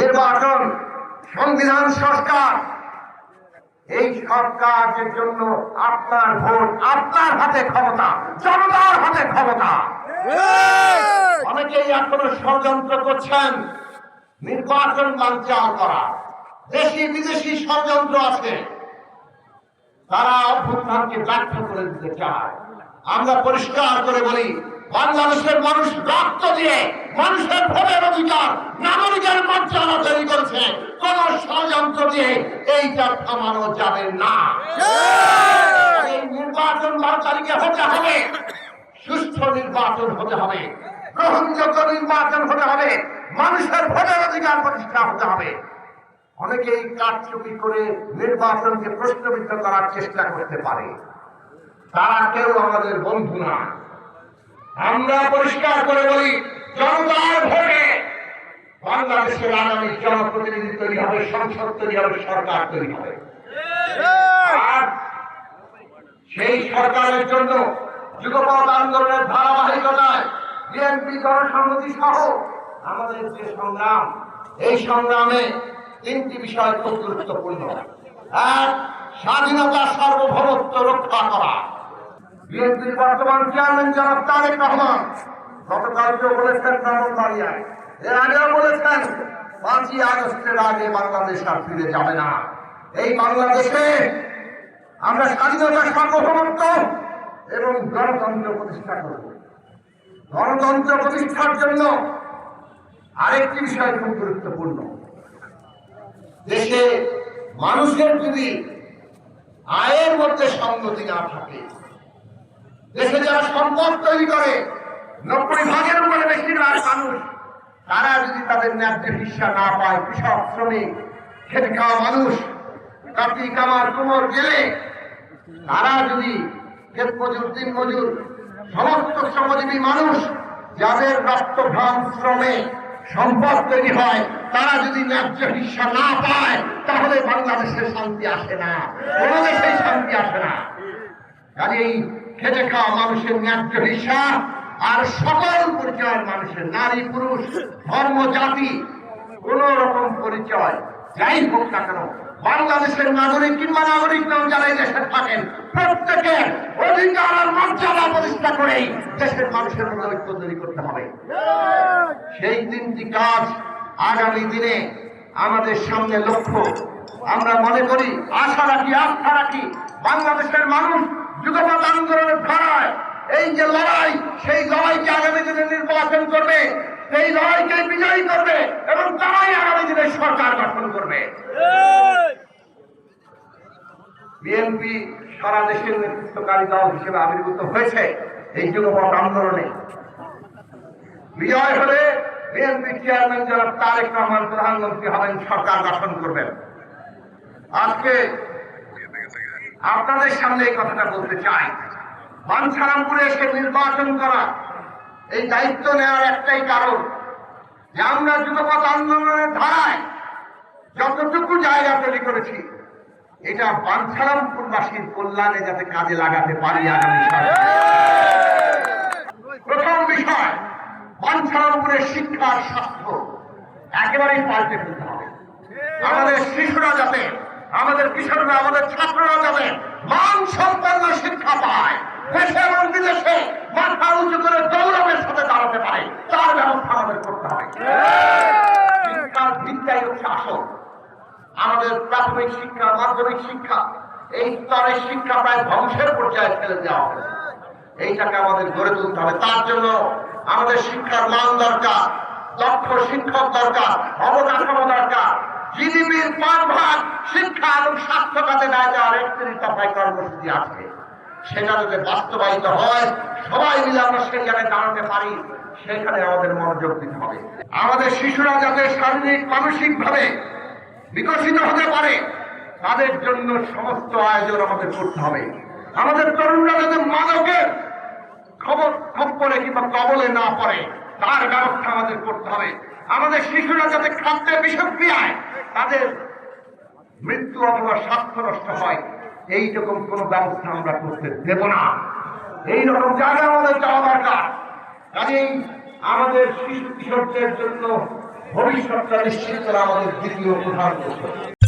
নির্বাচন, সংবিধান সংস্কার, এই সব কাজের জন্য আপনার ভোট, আপনার হাতে ক্ষমতা, জনতার হাতে ক্ষমতা। অনেকেই এখনো ষড়যন্ত্র করছেন নির্বাচন বানচাল করা। দেশি বিদেশি ষড়যন্ত্র আছে, তারা অভ্যুত্থানকে ব্যর্থ করে দিতে চায়। আমরা পরিষ্কার করে বলি, বাংলাদেশের মানুষ রক্ত দিয়ে মানুষের ভোটের অধিকার, নাগরিকের মর্যাদা তৈরি করেছে। কোন ষড়যন্ত্র দিয়ে এইটা থামানো যাবে না। এই নির্বাচন 12 তারিখে হতে হবে, সুষ্ঠু নির্বাচন হতে হবে, গ্রহণযোগ্য নির্বাচন হতে হবে, মানুষের ভোটের অধিকার প্রতিষ্ঠা হতে হবে। অনেকেই কারচুপি করে নির্বাচনকে প্রশ্নবিদ্ধ করার চেষ্টা করতে পারে, তারা কেউ আমাদের বন্ধু না। আমরা পরিষ্কার করে বলি, জনতার ভোটে বাংলাদেশের আগামী জনপ্রতিনিধি তৈরি হবে, সংসদ তৈরি হবে, সরকার তৈরি হবে। আর সেই সরকারের জন্য যুগপৎ আন্দোলনের ধারাবাহিকতায় বিএনপি জনসংহতি সহ আমাদের যে সংগ্রাম, এই সংগ্রামে 3টি বিষয় খুব গুরুত্বপূর্ণ। এক, স্বাধীনতা সার্বভৌমত্ব রক্ষা করা। বিএনপির বর্তমান চেয়ারম্যান জনাব তারেক রহমান গতকালকেও বলেছেন ব্রাহ্মণবাড়িয়ায়, এর আগেও বলেছেন 5ই আগস্টের আগে বাংলাদেশ আর ফিরে যাবে না। এই বাংলাদেশে আমরা স্বাধীনতা সার্বভৌমত্ব এবং গণতন্ত্র প্রতিষ্ঠা করব। গণতন্ত্র প্রতিষ্ঠার জন্য আরেকটি বিষয় খুব গুরুত্বপূর্ণ। দেশে মানুষের যদি আয়ের মধ্যে সঙ্গতি না থাকে, দেশে যারা সম্পদ তৈরি করে 90% উপরে বেশিরভাগ মানুষ, তারা যদি তাদের ন্যায্য হিস্সা না পায়, কৃষক, শ্রমিক, খেটে খাওয়া মানুষ, কাটি কামার কুমোর গেলে তারা যদি ক্ষেত মজুর, দিন মজুর, সমস্ত শ্রমজীবী মানুষ যাদের রক্ত ঘাম শ্রমে সম্পদ তৈরি হয়, তারা যদি ন্যায্য হিস্সা না পায়, তাহলে বাংলাদেশের শান্তি আসে না, কোনো দেশেই শান্তি আসে না। কাজেই খেটে খাওয়া মানুষের ন্যায্য হিস্সা আর সকল পরিচয়ের মানুষের, নারী পুরুষ, ধর্ম, জাতি, কোন রকম পরিচয় যাই হোক না কেন, বাংলাদেশের নাগরিক কিংবা নাগরিক নন যারা এই দেশে থাকেন, প্রত্যেকের অধিকার আর মর্যাদা প্রতিষ্ঠা করেই দেশের মানুষের ঐক্য তৈরি করতে হবে। সেই 3টি কাজ আগামী দিনে আমাদের সামনে লক্ষ্য। আমরা মনে করি, আশা রাখি, আস্থা রাখি, বাংলাদেশের মানুষ যুগপৎ আন্দোলনের ধারায় এই যে লড়াই, সেই লড়াইকে আগামী দিনে নির্বাচন করবে, সেই লড়াইকে বিজয়ী করবে এবং তারাই আগামী দিনে সরকার গঠন করবে। বিএনপি সারা দেশের নেতৃত্বকারী দল হিসেবে আবির্ভূত হয়েছে এই যুগপৎ আন্দোলনে। বিজয় হলে বিএনপি চেয়ারম্যান জনাব তারেক রহমান প্রধানমন্ত্রী হবেন, সরকার গঠন করবেন। আজকে আপনাদের সামনে এই কথাটা বলতে চাই, বাঞ্ছারামপুরে এসে নির্বাচন করা, এই দায়িত্ব নেওয়ার একটাই কারণ যে আমরা যুগপৎ আন্দোলনের ধারায় যতটুকু জায়গা তৈরি করেছি, এটা বাঞ্ছারামপুরবাসীর কল্যাণে যাতে কাজে লাগাতে পারি আগামী সরকার। প্রথম বিষয়, বাঞ্ছারামপুরের শিক্ষার স্বাস্থ্য একেবারেই পাল্টে ফেলতে হবে। আমাদের শিশুরা যাতে, আমাদের কিশোররা, আমাদের ছাত্ররা যাতে মান সম্পন্ন শিক্ষা পায়, দেশে এবং বিদেশে মাথা উঁচু করে গৌরবের সাথে দাঁড়াতে পারে, তার ব্যবস্থা আমাদের করতে হবে। শিক্ষার ভিত্তিটাই হচ্ছে আসল। আমাদের প্রাথমিক শিক্ষা, মাধ্যমিক শিক্ষা, এই স্তরের শিক্ষা প্রায় ধ্বংসের পর্যায়ে ফেলে দেওয়া হবে। এইটাকে আমাদের গড়ে তুলতে হবে। তার জন্য আমাদের শিক্ষার মান দরকার, দক্ষ শিক্ষক দরকার, অবকাঠামো দরকার। জিডিপির 5 ভাগ শিক্ষা এবং স্বাস্থ্য খাতে ব্যয় দেওয়ার 31 দফায় কর্মসূচি আছে। সেটা যদি বাস্তবায়িত হয়, সবাই মিলে আমরা সেই জায়গায় দাঁড়াতে পারি, সেখানে আমাদের মনোযোগ দিতে হবে। আমাদের শিশুরা যাতে শারীরিক মানসিক ভাবে বিকশিত হতে পারে, তাদের জন্য সমস্ত আয়োজন আমাদের করতে হবে। আমাদের তরুণরা যাতে মাদকের খপ্পরে কিংবা কবলে না পড়ে, তার ব্যবস্থা আমাদের করতে হবে। আমাদের শিশুরা যাতে খাদ্যের বিষক্রিয়ায় তাদের মৃত্যু অথবা স্বাস্থ্য নষ্ট হয়, এইরকম কোন ব্যবস্থা আমরা করতে দেব না। এইরকম জায়গা আমাদের যাওয়া দরকার। কাজেই আমাদের শিশু কিশোরদের জন্য ভবিষ্যৎটা নিশ্চিত করা আমাদের দ্বিতীয় প্রধান লক্ষ্য।